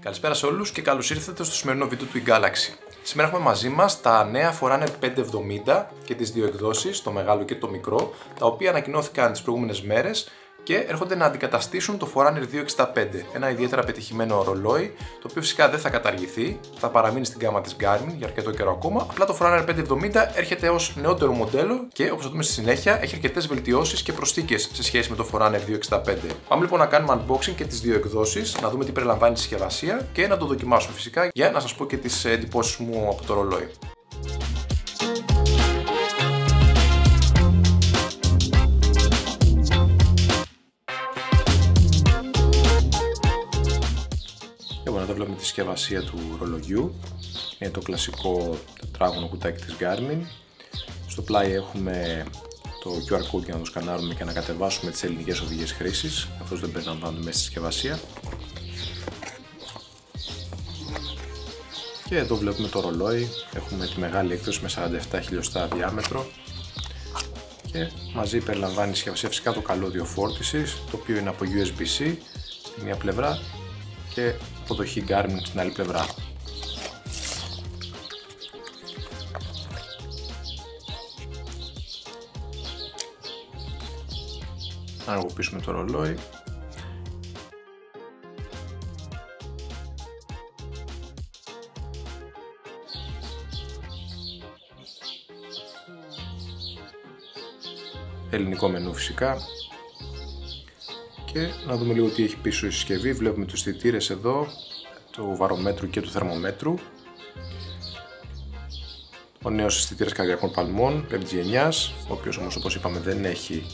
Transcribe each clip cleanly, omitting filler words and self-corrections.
Καλησπέρα σε όλους και καλώς ήρθατε στο σημερινό βίντεο του eGalaxy. Σήμερα έχουμε μαζί μας τα νέα Forerunner 570 και τις δύο εκδόσεις, το μεγάλο και το μικρό, τα οποία ανακοινώθηκαν τις προηγούμενες μέρες και έρχονται να αντικαταστήσουν το Forerunner 265, ένα ιδιαίτερα πετυχημένο ρολόι, το οποίο φυσικά δεν θα καταργηθεί, θα παραμείνει στην γκάμα της Garmin για αρκετό καιρό ακόμα. Απλά το Forerunner 570 έρχεται ως νεότερο μοντέλο και, όπως θα δούμε στη συνέχεια, έχει αρκετές βελτιώσεις και προσθήκες σε σχέση με το Forerunner 265. Πάμε λοιπόν να κάνουμε unboxing και τις δύο εκδόσεις, να δούμε τι περιλαμβάνει η συσκευασία και να το δοκιμάσουμε φυσικά για να σας πω και τις εντυπώσεις μου από το ρολόι. Εδώ βλέπουμε τη συσκευασία του ρολογιού. Είναι το κλασικό τετράγωνο κουτάκι της Garmin. Στο πλάι έχουμε το QR code για να το σκανάρουμε και να κατεβάσουμε τις ελληνικές οδηγίες χρήσης, καθώς δεν περιλαμβάνονται μέσα στη συσκευασία. Και εδώ βλέπουμε το ρολόι. Έχουμε τη μεγάλη έκδοση με 47 χιλιοστά διάμετρο. Και μαζί περιλαμβάνει η συσκευασία φυσικά το καλώδιο φόρτισης, το οποίο είναι από USB-C στη μία πλευρά και αποδοχή Garmin στην άλλη πλευρά. Να ενεργοποιήσουμε το ρολόι. Ελληνικό μενού φυσικά. Και να δούμε λίγο τι έχει πίσω η συσκευή. Βλέπουμε τους αισθητήρες εδώ, του βαρομέτρου και του θερμομέτρου. Ο νέος αισθητήρας καρδιακών παλμών 5ης γενιάς, ο οποίος όμως, όπως είπαμε, δεν έχει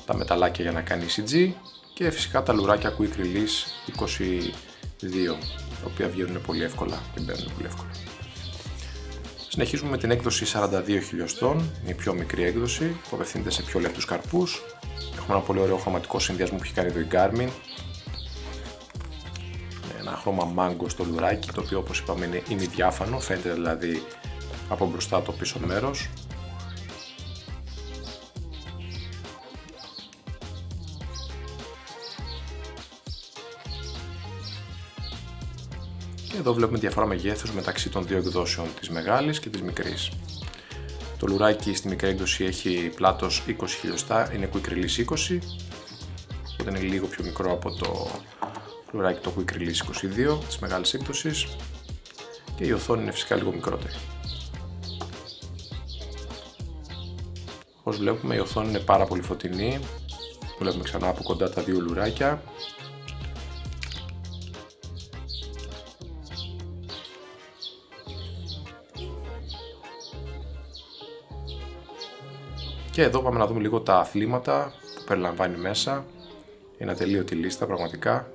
τα μεταλλάκια για να κάνει ECG, και φυσικά τα λουράκια Quick Release 22, τα οποία βγαίνουν πολύ εύκολα και μπαίνουν πολύ εύκολα. Συνεχίζουμε με την έκδοση 42 χιλιοστών, είναι η πιο μικρή έκδοση που απευθύνεται σε πιο λεπτούς καρπούς. Έχουμε ένα πολύ ωραίο χρωματικό συνδυασμό που έχει κάνει εδώ η Garmin. Ένα χρώμα μάγκο στο λουράκι, το οποίο, όπως είπαμε, είναι ημιδιάφανο, φαίνεται δηλαδή από μπροστά το πίσω μέρος. Και εδώ βλέπουμε διαφορά μεγέθους μεταξύ των δύο εκδόσεων, της μεγάλης και της μικρής. Το λουράκι στη μικρή έκδοση έχει πλάτος 20 χιλιοστά, είναι Quick Release 20, οπότε είναι λίγο πιο μικρό από το λουράκι το Quick Release 22 της μεγάλης έκδοσης, και η οθόνη είναι φυσικά λίγο μικρότερη. Όπως βλέπουμε, η οθόνη είναι πάρα πολύ φωτεινή, βλέπουμε ξανά από κοντά τα δύο λουράκια. Και εδώ πάμε να δούμε λίγο τα αθλήματα που περιλαμβάνει μέσα. Είναι ατελείωτη λίστα πραγματικά.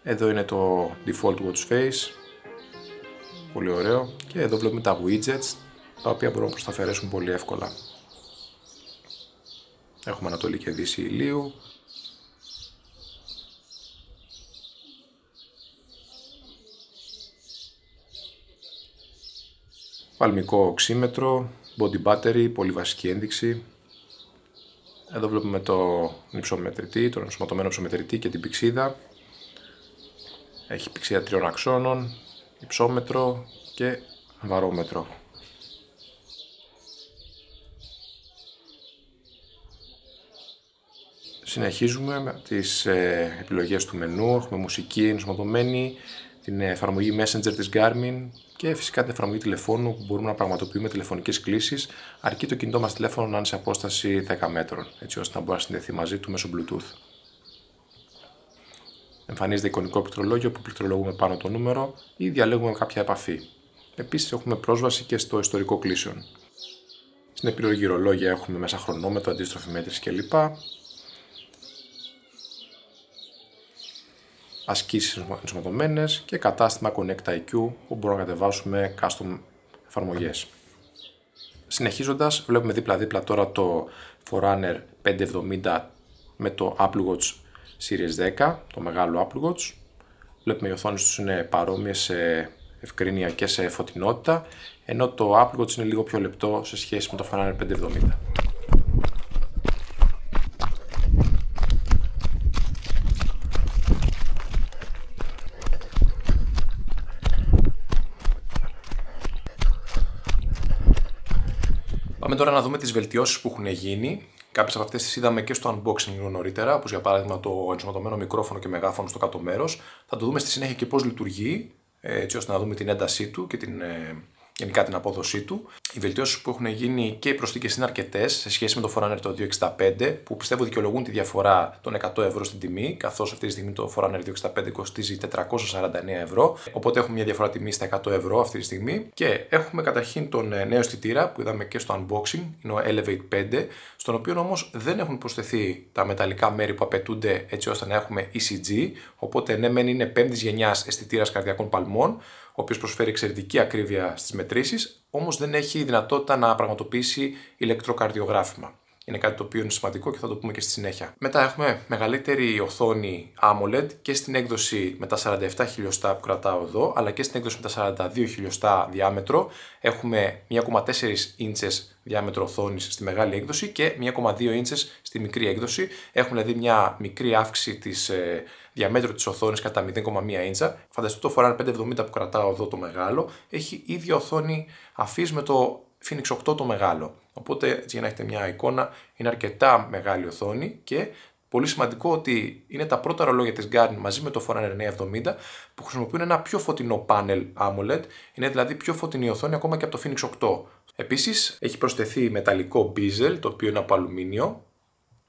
Εδώ είναι το default watch face, πολύ ωραίο. Και εδώ βλέπουμε τα widgets, τα οποία μπορούμε να προσταφαιρέσουν πολύ εύκολα. Έχουμε Ανατολή και Δύση ηλίου. Παλμικό οξύμετρο, body battery, πολύ βασική ένδειξη. Εδώ βλέπουμε το υψομετρητή, τον ενσωματωμένο υψομετρητή και την πηξίδα. Έχει πηξίδα 3 αξώνων, υψόμετρο και βαρόμετρο. Συνεχίζουμε με τις επιλογές του μενού. Έχουμε μουσική ενσωματωμένη, την εφαρμογή Messenger της Garmin και φυσικά την εφαρμογή τηλεφώνου που μπορούμε να πραγματοποιούμε τηλεφωνικές κλήσεις, αρκεί το κινητό μας τηλέφωνο να είναι σε απόσταση 10 μέτρων, έτσι ώστε να μπορεί να συνδεθεί μαζί του μέσω Bluetooth. Εμφανίζεται εικονικό πληκτρολόγιο που πληκτρολογούμε πάνω το νούμερο ή διαλέγουμε κάποια επαφή. Επίσης έχουμε πρόσβαση και στο ιστορικό κλήσεων. Στην επιλογή ρολόγια έχουμε μέσα χρονόμετρο, αντίστροφη μέτρηση κλπ. Ασκήσεις ενσωματωμένες και κατάστημα Connect IQ που μπορούμε να κατεβάσουμε custom εφαρμογές. Συνεχίζοντας, βλέπουμε δίπλα-δίπλα τώρα το Forerunner 570 με το Apple Watch Series 10, το μεγάλο Apple Watch. Βλέπουμε οι οθόνες τους είναι παρόμοιες σε ευκρίνεια και σε φωτεινότητα, ενώ το Apple Watch είναι λίγο πιο λεπτό σε σχέση με το Forerunner 570. Πάμε τώρα να δούμε τις βελτιώσεις που έχουν γίνει. Κάποιες από αυτές τις είδαμε και στο unboxing λίγο νωρίτερα, όπως για παράδειγμα το ενσωματωμένο μικρόφωνο και μεγάφωνο στο κάτω μέρος. Θα το δούμε στη συνέχεια και πώς λειτουργεί, έτσι ώστε να δούμε την έντασή του και γενικά την απόδοσή του. Οι βελτιώσεις που έχουν γίνει και οι προσθήκες είναι αρκετές σε σχέση με το Forerunner το 265, που πιστεύω δικαιολογούν τη διαφορά των 100 ευρώ στην τιμή, καθώς αυτή τη στιγμή το Forerunner 265 κοστίζει 449 ευρώ. Οπότε έχουμε μια διαφορά τιμή στα 100 ευρώ αυτή τη στιγμή. Και έχουμε καταρχήν τον νέο αισθητήρα που είδαμε και στο unboxing, είναι ο Elevate 5, στον οποίο όμως δεν έχουν προσθεθεί τα μεταλλικά μέρη που απαιτούνται έτσι ώστε να έχουμε ECG. Οπότε ναι, μεν είναι 5ης γενιάς αισθητήρας καρδιακών παλμών, ο οποίος προσφέρει εξαιρετική ακρίβεια στις μετρήσεις, όμως δεν έχει δυνατότητα να πραγματοποιήσει ηλεκτροκαρδιογράφημα. Είναι κάτι το οποίο είναι σημαντικό και θα το πούμε και στη συνέχεια. Μετά έχουμε μεγαλύτερη οθόνη AMOLED και στην έκδοση με τα 47 χιλιοστά που κρατάω εδώ, αλλά και στην έκδοση με τα 42 χιλιοστά διάμετρο. Έχουμε 1,4 ίντσες διάμετρο οθόνης στη μεγάλη έκδοση και 1,2 ίντσες στη μικρή έκδοση. Έχουμε δηλαδή μια μικρή αύξηση της διαμέτρου της οθόνης κατά 0,1 ίντσα. Φανταστείτε το Forerunner 570 που κρατάω εδώ το μεγάλο, έχει ίδια οθόνη αφής με το Phoenix 8 το μεγάλο. Οπότε, έτσι, για να έχετε μια εικόνα, είναι αρκετά μεγάλη οθόνη και πολύ σημαντικό ότι είναι τα πρώτα ρολόγια της Garmin μαζί με το Forerunner 970 που χρησιμοποιούν ένα πιο φωτεινό πάνελ AMOLED, είναι δηλαδή πιο φωτεινή οθόνη ακόμα και από το Phoenix 8. Επίσης, έχει προσθεθεί μεταλλικό bezel, το οποίο είναι από αλουμίνιο.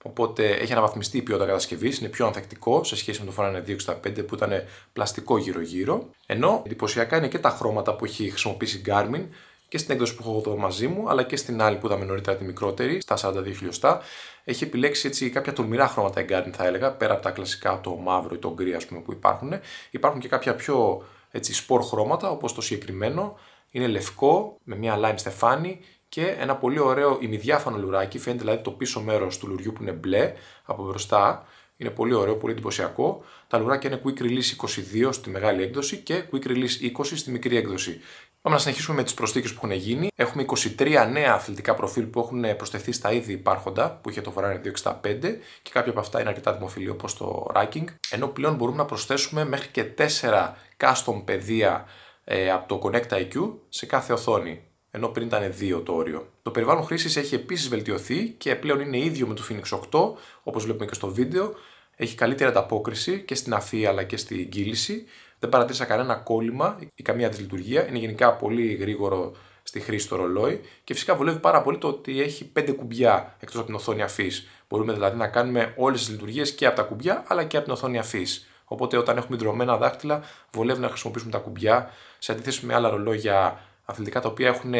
Οπότε έχει αναβαθμιστεί η ποιότητα κατασκευής, είναι πιο ανθεκτικό σε σχέση με το Forerunner 265 που ήταν πλαστικό γύρω-γύρω. Ενώ εντυπωσιακά είναι και τα χρώματα που έχει χρησιμοποιήσει η Garmin και στην έκδοση που έχω εδώ μαζί μου, αλλά και στην άλλη που είδαμε νωρίτερα τη μικρότερη, στα 42 χιλιοστά. Έχει επιλέξει έτσι κάποια τολμηρά χρώματα η Garmin, θα έλεγα, πέρα από τα κλασικά, το μαύρο ή το γκρι, ας πούμε, που υπάρχουν. Υπάρχουν και κάποια πιο έτσι, σπορ χρώματα, όπως το συγκεκριμένο. Είναι λευκό, με μια lime στεφάνι και ένα πολύ ωραίο ημιδιάφανο λουράκι. Φαίνεται δηλαδή το πίσω μέρος του λουριού που είναι μπλε από μπροστά. Είναι πολύ ωραίο, πολύ εντυπωσιακό. Τα λουράκια είναι Quick Release 22 στη μεγάλη έκδοση και Quick Release 20 στη μικρή έκδοση. Πάμε να συνεχίσουμε με τις προσθήκες που έχουν γίνει. Έχουμε 23 νέα αθλητικά προφίλ που έχουν προσθεθεί στα ήδη υπάρχοντα που είχε το Forerunner 265 και κάποια από αυτά είναι αρκετά δημοφιλή όπως το Racking. Ενώ πλέον μπορούμε να προσθέσουμε μέχρι και 4 custom πεδία από το Connect IQ σε κάθε οθόνη. Ενώ πριν ήταν 2 το όριο. Το περιβάλλον χρήσης έχει επίσης βελτιωθεί και πλέον είναι ίδιο με το Phoenix 8, όπως βλέπουμε και στο βίντεο. Έχει καλύτερη ανταπόκριση και στην αφή αλλά και στην κύληση. Δεν παρατήρησα κανένα κόλλημα ή καμία δυσλειτουργία. Είναι γενικά πολύ γρήγορο στη χρήση το ρολόι και φυσικά βολεύει πάρα πολύ το ότι έχει 5 κουμπιά εκτός από την οθόνη αφής. Μπορούμε δηλαδή να κάνουμε όλες τις λειτουργίες και από τα κουμπιά αλλά και από την οθόνη αφής. Οπότε όταν έχουμε ντρωμένα δάχτυλα, βολεύει να χρησιμοποιήσουμε τα κουμπιά σε αντίθεση με άλλα ρολόγια αθλητικά τα οποία έχουν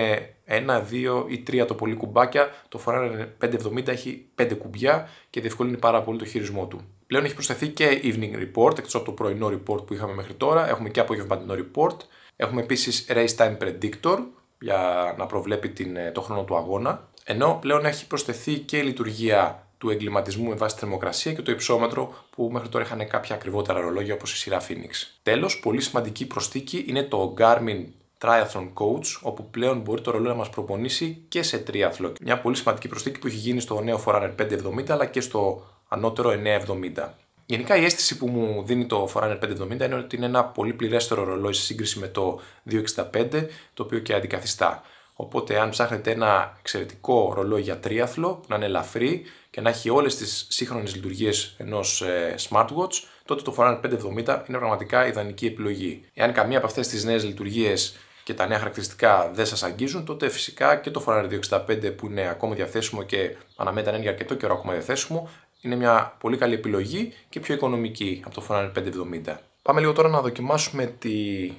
1, 2 ή 3 το πολύ κουμπάκια. Το Forerunner 570 έχει 5 κουμπιά και διευκολύνει πάρα πολύ το χειρισμό του. Πλέον έχει προσθεθεί και evening report, εκτός από το πρωινό report που είχαμε μέχρι τώρα. Έχουμε και απογευματινό report. Έχουμε επίσης race time predictor για να προβλέπει το χρόνο του αγώνα. Ενώ πλέον έχει προσθεθεί και η λειτουργία του εγκληματισμού με βάση τη θερμοκρασία και το υψόμετρο που μέχρι τώρα είχαν κάποια ακριβότερα ρολόγια όπως η σειρά Phoenix. Τέλος, πολύ σημαντική προσθήκη είναι το Garmin Triathlon Coach, όπου πλέον μπορεί το ρολόι να μας προπονήσει και σε τρίαθλο. Μια πολύ σημαντική προσθήκη που έχει γίνει στο νέο Forerunner 570 αλλά και στο ανώτερο 970. Γενικά η αίσθηση που μου δίνει το Forerunner 570 είναι ότι είναι ένα πολύ πληρέστερο ρολόι σε σύγκριση με το 265, το οποίο και αντικαθιστά. Οπότε αν ψάχνετε ένα εξαιρετικό ρολόι για τρίαθλο, που να είναι ελαφρύ και να έχει όλες τις σύγχρονες λειτουργίες ενός smartwatch, τότε το Forerunner 570 είναι πραγματικά ιδανική επιλογή. Εάν καμία από αυτές τις νέες λειτουργίες και τα νέα χαρακτηριστικά δεν σας αγγίζουν, τότε φυσικά και το Forerunner 265 που είναι ακόμα διαθέσιμο και αναμένεται να είναι για αρκετό καιρό ακόμα διαθέσιμο, είναι μια πολύ καλή επιλογή και πιο οικονομική από το Forerunner 570. Πάμε λίγο τώρα να δοκιμάσουμε τη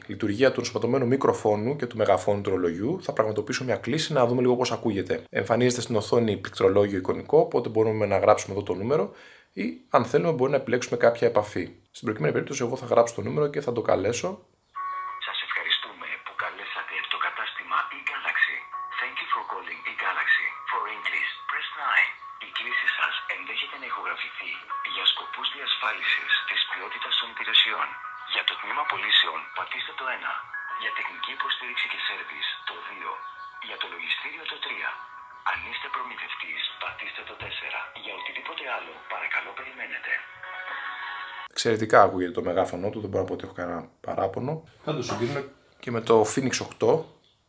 λειτουργία του ενσωματωμένου μικροφόνου και του μεγαφώνου του ρολογιού. Θα πραγματοποιήσω μια κλίση να δούμε λίγο πώς ακούγεται. Εμφανίζεται στην οθόνη πληκτρολόγιο εικονικό, οπότε μπορούμε να γράψουμε εδώ το νούμερο ή αν θέλουμε μπορούμε να επιλέξουμε κάποια επαφή. Στην προκειμένη περίπτωση εγώ θα γράψω το νούμερο και θα το καλέσω. Σας ευχαριστούμε που καλέσατε το κατάστημα eGalaxy. Thank you for calling eGalaxy. For English, press 9. Η κλήση σας ενδέχεται να ηχογραφηθεί για σκοπούς διασφάλισης της ποιότητας των υπηρεσιών. Για το τμήμα πωλήσεων, πατήστε το 1. Για τεχνική υποστήριξη και σέρβις, το 2. Για το λογιστήριο, το 3. Αν είστε προμηθευτής, πατήστε το 4. Για οτιδήποτε άλλο, παρακαλώ περιμένετε. Εξαιρετικά ακούγεται το μεγάφωνο του, δεν μπορώ να πω ότι έχω κανένα παράπονο. Θα το συγκρίνουμε και με το Phoenix 8,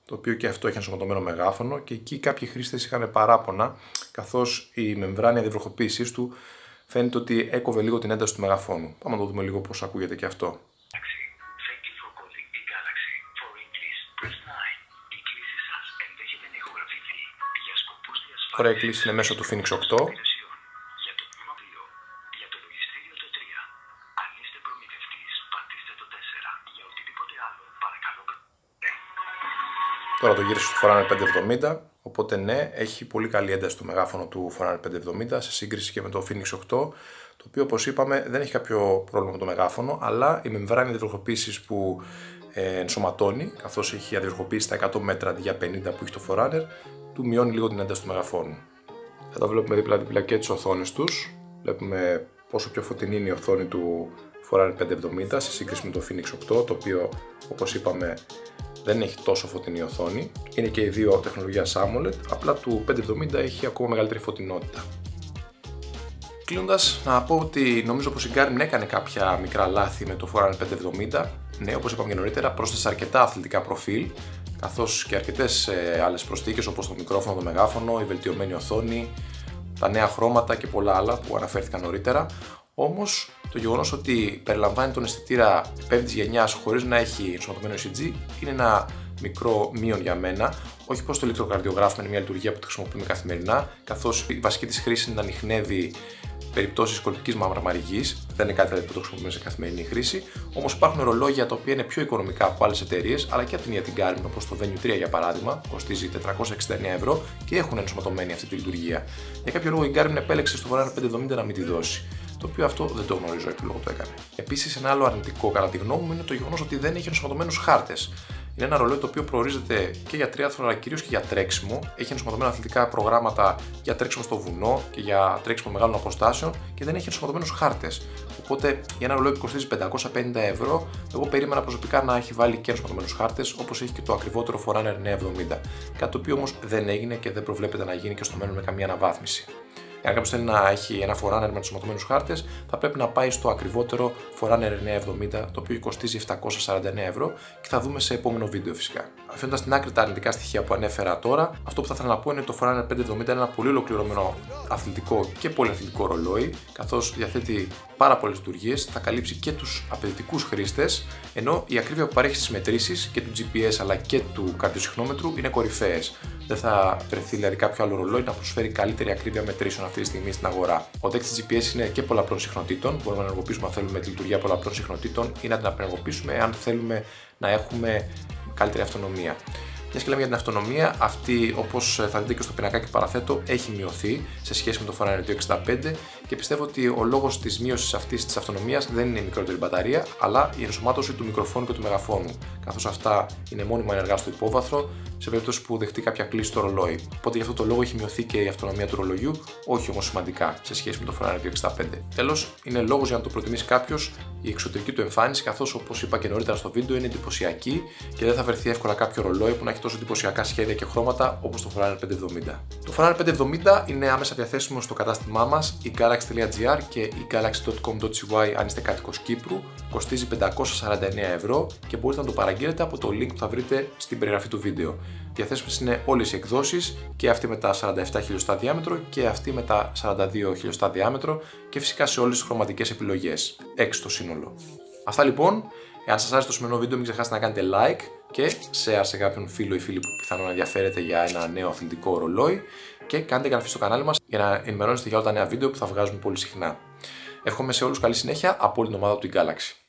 το οποίο και αυτό έχει ενσωματωμένο μεγάφωνο και εκεί κάποιοι χρήστες είχαν παράπονα, καθώς η μεμβράνη αδιαβροχοποίησής του φαίνεται ότι έκοβε λίγο την ένταση του μεγαφώνου. Πάμε να το δούμε λίγο πώς ακούγεται και αυτό. Ωραία, η κλήση είναι μέσω του Phoenix 8. Τώρα το γύρισε στο Forerunner 570, οπότε ναι, έχει πολύ καλή ένταση το μεγάφωνο του Forerunner 570 σε σύγκριση και με το Phoenix 8, το οποίο όπως είπαμε δεν έχει κάποιο πρόβλημα με το μεγάφωνο, αλλά η μεμβράνη αδιαβροχοποίησης που ενσωματώνει, καθώς έχει αδιαβροχοποίηση στα 100 μέτρα αντί για 50 που έχει το Forerunner, του μειώνει λίγο την ένταση του μεγαφώνου. Εδώ βλέπουμε δίπλα-δίπλα και τις οθόνες τους, βλέπουμε πόσο πιο φωτεινή είναι η οθόνη του Forerunner 570 σε σύγκριση με το Phoenix 8, το οποίο όπως είπαμε δεν έχει τόσο φωτεινή οθόνη. Είναι και οι δύο τεχνολογίας AMOLED, απλά του 570 έχει ακόμα μεγαλύτερη φωτεινότητα. Κλείνοντας, να πω ότι νομίζω πως η Garmin έκανε κάποια μικρά λάθη με το Forerunner 570. Ναι, όπως είπαμε και νωρίτερα, πρόσθεσε αρκετά αθλητικά προφίλ, καθώς και αρκετές άλλες προσθήκες όπως το μικρόφωνο, το μεγάφωνο, η βελτιωμένη οθόνη, τα νέα χρώματα και πολλά άλλα που αναφέρθηκαν νωρίτερα. Όμως, το γεγονός ότι περιλαμβάνει τον αισθητήρα 5ης γενιάς χωρίς να έχει ενσωματωμένο ECG είναι ένα μικρό μείον για μένα. Όχι πως το ηλεκτροκαρδιογράφημα είναι μια λειτουργία που τη χρησιμοποιούμε καθημερινά, καθώς η βασική της χρήση είναι να ανιχνεύει περιπτώσεις κολπικής μαυρομαριγής, δεν είναι κάτι που το χρησιμοποιούμε σε καθημερινή χρήση. Όμως υπάρχουν ρολόγια τα οποία είναι πιο οικονομικά από άλλες εταιρείες, αλλά και από την ίδια την Garmin, όπως το Venue 3 για παράδειγμα, κοστίζει 469 ευρώ και έχουν ενσωματωμένη αυτή τη λειτουργία. Για κάποιο λόγο η Garmin επέλεξε στο Forerunner 570 να μην τη δώσει, το οποίο αυτό δεν το γνωρίζω επί λόγω το έκανε. Επίσης, ένα άλλο αρνητικό κατά τη γνώμη μου είναι το γεγονός ότι δεν έχει ενσωματωμένους χάρτες. Είναι ένα ρολόι το οποίο προορίζεται και για τριάθλο αλλά κυρίως και για τρέξιμο. Έχει ενσωματωμένα αθλητικά προγράμματα για τρέξιμο στο βουνό και για τρέξιμο μεγάλων αποστάσεων και δεν έχει ενσωματωμένους χάρτες. Οπότε για ένα ρολόι που κοστίζει 550 ευρώ, εγώ περίμενα προσωπικά να έχει βάλει και ενσωματωμένους χάρτες όπως έχει και το ακριβότερο Forerunner 970. Κάτι το οποίο όμως δεν έγινε και δεν προβλέπεται να γίνει και στο μέλλον με καμία αναβάθμιση. Αν κάποιος θέλει να έχει ένα Forerunner με ενσωματωμένους χάρτες, θα πρέπει να πάει στο ακριβότερο Forerunner 970, το οποίο κοστίζει 749 ευρώ και θα δούμε σε επόμενο βίντεο φυσικά. Αφήνοντας στην άκρη τα αρνητικά στοιχεία που ανέφερα τώρα, αυτό που θα ήθελα να πω είναι ότι το Forerunner 570 είναι ένα πολύ ολοκληρωμένο αθλητικό και πολυαθλητικό ρολόι, καθώς διαθέτει πάρα πολλές λειτουργίες, θα καλύψει και τους απαιτητικούς χρήστες, ενώ η ακρίβεια που παρέχει στις μετρήσεις και του GPS αλλά και του καρδιοσυχνόμετρου είναι κορυφαίες. Δεν θα βρεθεί δηλαδή κάποιο άλλο ρολόι να προσφέρει καλύτερη ακρίβεια μετρήσεων αυτή τη στιγμή στην αγορά. Ο δέκτης GPS είναι και πολλαπλών συχνοτήτων. Μπορούμε να ενεργοποιήσουμε αν θέλουμε τη λειτουργία πολλαπλών συχνοτήτων ή να την απενεργοποιήσουμε αν θέλουμε να έχουμε καλύτερη αυτονομία. Μια και λέμε για την αυτονομία, αυτή όπως θα δείτε και στο πινακάκι παραθέτω έχει μειωθεί σε σχέση με το Forerunner 265 και πιστεύω ότι ο λόγος της μείωσης αυτής της αυτονομίας δεν είναι η μικρότερη μπαταρία, αλλά η ενσωμάτωση του μικροφόνου και του μεγαφώνου, καθώς αυτά είναι μόνιμα ενεργά στο υπόβαθρο σε περίπτωση που δεχτεί κάποια κλίση στο ρολόι. Οπότε γι' αυτό το λόγο έχει μειωθεί και η αυτονομία του ρολογιού, όχι όμως σημαντικά σε σχέση με το Forerunner 265. Τέλος, είναι λόγος για να το προτιμήσει κάποιος η εξωτερική του εμφάνιση, καθώς όπως είπα και νωρίτερα στο βίντεο είναι εντυπωσιακή και δεν θα βρεθεί εύκολα κάποιο ρολόι που να έχει τόσο εντυπωσιακά σχέδια και χρώματα όπως το Forerunner 570. Το Forerunner 570 είναι άμεσα διαθέσιμο στο κατάστημά μας eGalaxy.gr και eGalaxy.com.cy αν είστε κάτοικος Κύπρου. Κοστίζει 549 ευρώ και μπορείτε να το παραγγείλετε από το link που θα βρείτε στην περιγραφή του βίντεο. Διαθέσιμες είναι όλες οι εκδόσεις, και αυτή με τα 47 χιλιοστά διάμετρο και αυτή με τα 42 χιλιοστά διάμετρο και φυσικά σε όλες τις χρωματικές επιλογές, 6 το σύνολο. Αυτά λοιπόν. Εάν σας άρεσε το σημερινό βίντεο, μην ξεχάσετε να κάνετε like και share σε κάποιον φίλο ή φίλη που πιθανόν ενδιαφέρεται για ένα νέο αθλητικό ρολόι και κάντε εγγραφή στο κανάλι μας για να ενημερώνεστε για όλα τα νέα βίντεο που θα βγάζουμε πολύ συχνά. Εύχομαι σε όλους καλή συνέχεια από όλη την ομάδα του eGalaxy.